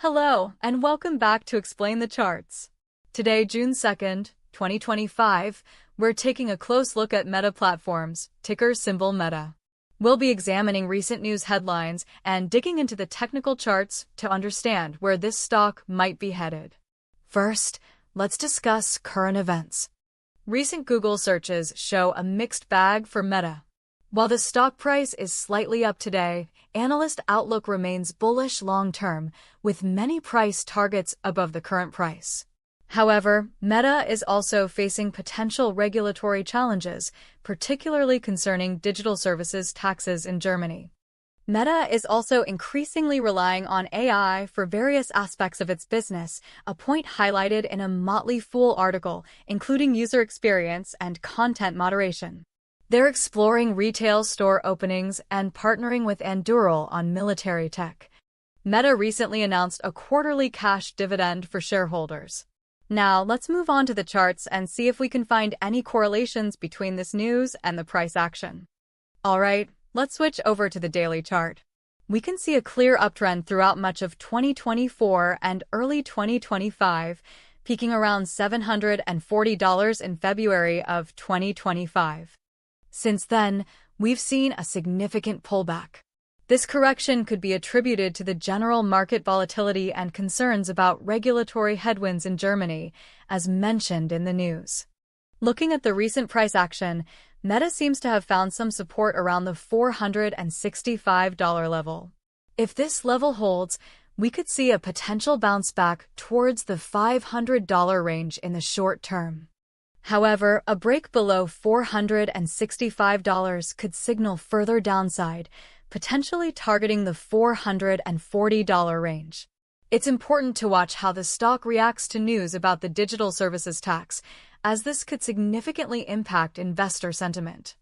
Hello, and welcome back to Explain the Charts. Today, June 2nd, 2025, we're taking a close look at Meta Platforms, ticker symbol Meta. We'll be examining recent news headlines and digging into the technical charts to understand where this stock might be headed. First, let's discuss current events. Recent Google searches show a mixed bag for Meta. While the stock price is slightly up today, analyst outlook remains bullish long-term, with many price targets above the current price. However, Meta is also facing potential regulatory challenges, particularly concerning digital services taxes in Germany. Meta is also increasingly relying on AI for various aspects of its business, a point highlighted in a Motley Fool article, including user experience and content moderation. They're exploring retail store openings and partnering with Anduril on military tech. Meta recently announced a quarterly cash dividend for shareholders. Now, let's move on to the charts and see if we can find any correlations between this news and the price action. Alright, let's switch over to the daily chart. We can see a clear uptrend throughout much of 2024 and early 2025, peaking around $740 in February of 2025. Since then, we've seen a significant pullback. This correction could be attributed to the general market volatility and concerns about regulatory headwinds in Germany, as mentioned in the news. Looking at the recent price action, Meta seems to have found some support around the $465 level. If this level holds, we could see a potential bounce back towards the $500 range in the short term. However, a break below $465 could signal further downside, potentially targeting the $440 range. It's important to watch how the stock reacts to news about the digital services tax, as this could significantly impact investor sentiment.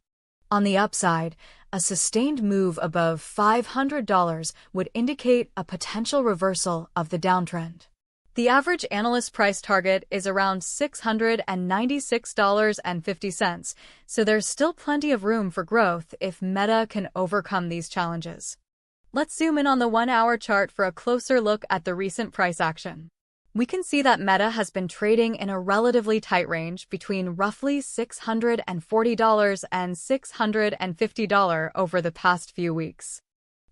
On the upside, a sustained move above $500 would indicate a potential reversal of the downtrend. The average analyst price target is around $696.50, so there's still plenty of room for growth if Meta can overcome these challenges. Let's zoom in on the 1-hour chart for a closer look at the recent price action. We can see that Meta has been trading in a relatively tight range between roughly $640 and $650 over the past few weeks.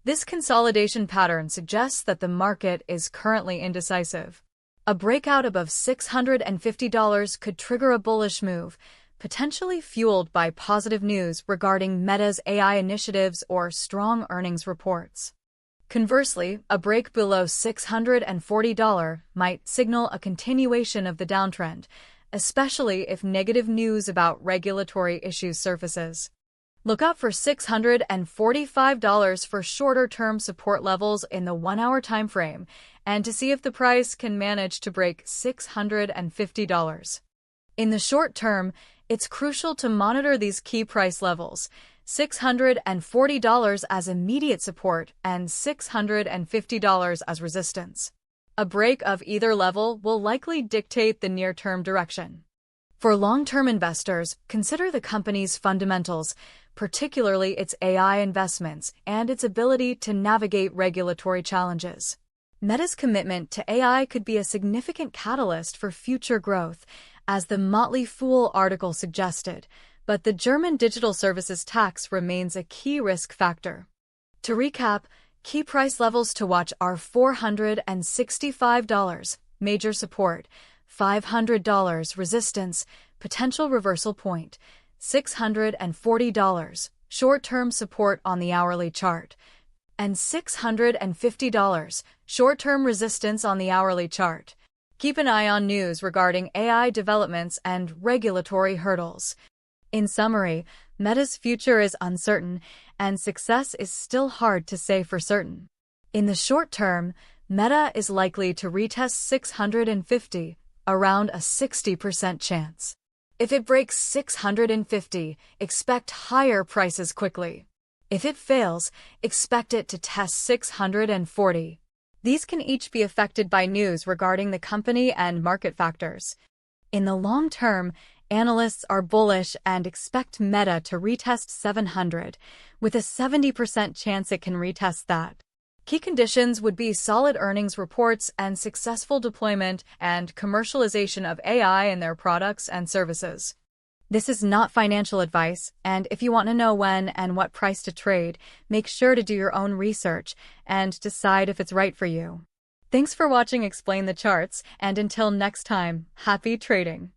This consolidation pattern suggests that the market is currently indecisive. A breakout above $650 could trigger a bullish move, potentially fueled by positive news regarding Meta's AI initiatives or strong earnings reports. Conversely, a break below $640 might signal a continuation of the downtrend, especially if negative news about regulatory issues surfaces. Look out for $645 for shorter-term support levels in the 1-hour time frame, and to see if the price can manage to break $650. In the short term, it's crucial to monitor these key price levels, $640 as immediate support and $650 as resistance. A break of either level will likely dictate the near-term direction. For long-term investors, consider the company's fundamentals, particularly its AI investments and its ability to navigate regulatory challenges. Meta's commitment to AI could be a significant catalyst for future growth, as the Motley Fool article suggested, but the German digital services tax remains a key risk factor. To recap, key price levels to watch are $465, major support, $500 resistance, potential reversal point, $640, short-term support on the hourly chart, and $650, short-term resistance on the hourly chart. Keep an eye on news regarding AI developments and regulatory hurdles. In summary, Meta's future is uncertain, and success is still hard to say for certain. In the short term, Meta is likely to retest $650, around a 60% chance. If it breaks $650, expect higher prices quickly. If it fails, expect it to test $640. These can each be affected by news regarding the company and market factors. In the long term, analysts are bullish and expect Meta to retest $700, with a 70% chance it can retest that. Key conditions would be solid earnings reports and successful deployment and commercialization of AI in their products and services. This is not financial advice, and if you want to know when and what price to trade, make sure to do your own research and decide if it's right for you. Thanks for watching Explain the Charts, and until next time, happy trading!